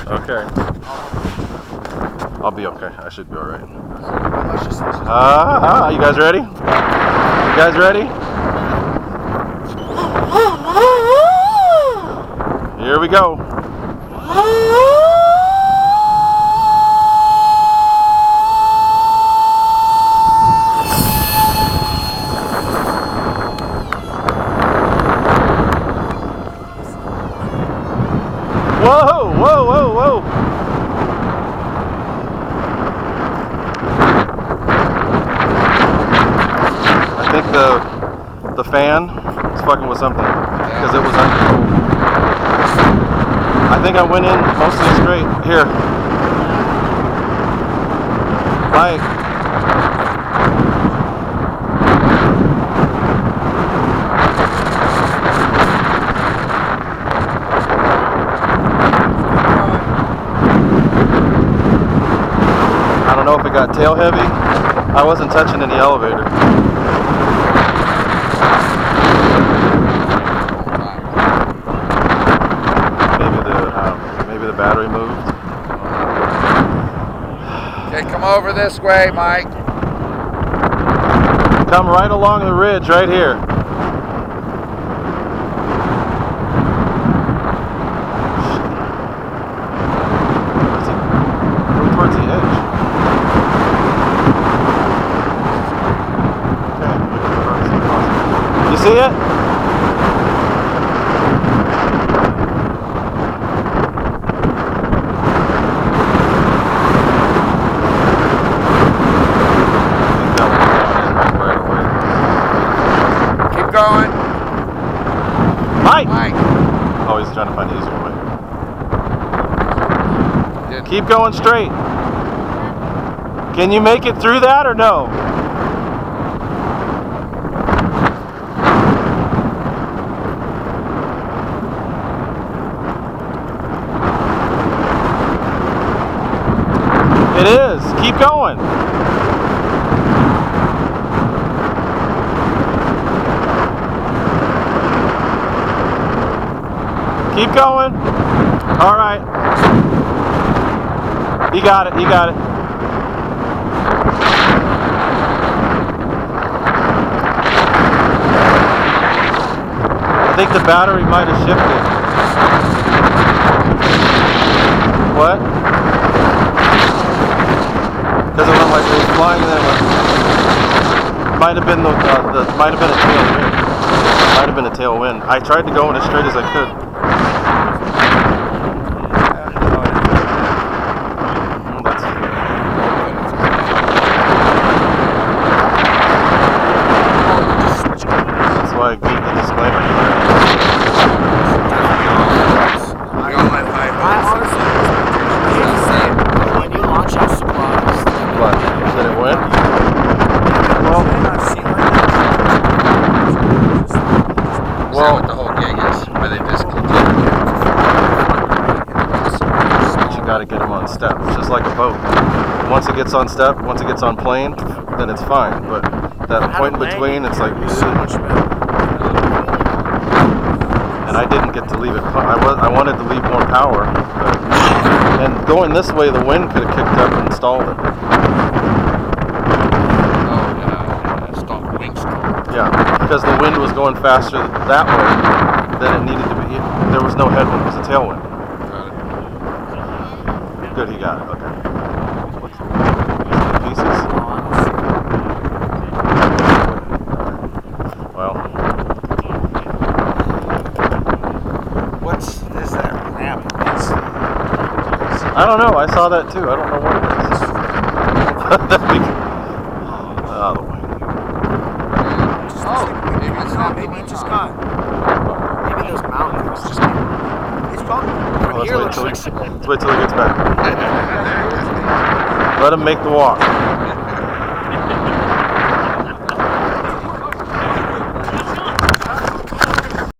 Okay. I'll be okay. I should be alright. You guys ready? You guys ready? Here we go. Whoa, whoa, whoa, whoa. I think the fan is fucking with something because it was uncontrolled. I think I went in mostly straight. Here. Mike. I don't know if it got tail heavy. I wasn't touching any elevator. Maybe the battery moved. Okay, come over this way, Mike. Come right along the ridge right here. Go towards the edge. Okay. You see it? Going. Mike! Mike! Oh, he's trying to find the easier way. Keep going straight. Can you make it through that or no? It is. Keep going. Keep going. All right. You got it. You got it. I think the battery might have shifted. What? Because it went like it was flying and then it went. Might have been might have been a tailwind. Might have been a tailwind. I tried to go in as straight as I could. I gave the disclaimer. When you launch out supplies, What? Did it win? Well, what the whole gig is, but they just continue. You gotta get them on step. It's just like a boat. Once it gets on step, once it gets on plane, then it's fine. But that point in between, it's like so much better. And I didn't get to leave it. I wanted to leave more power, but, and going this way, the wind could have kicked up and stalled it. Yeah, because the wind was going faster that way than it needed to be. There was no headwind; it was a tailwind. Good, he got it. Okay. Pieces. Well. Is that ramp? I don't know. I saw that too. I don't know what it is. Oh, the wind. Maybe it just got. Maybe those mountains just. It's probably. Let's wait till he gets back. Let him make the walk.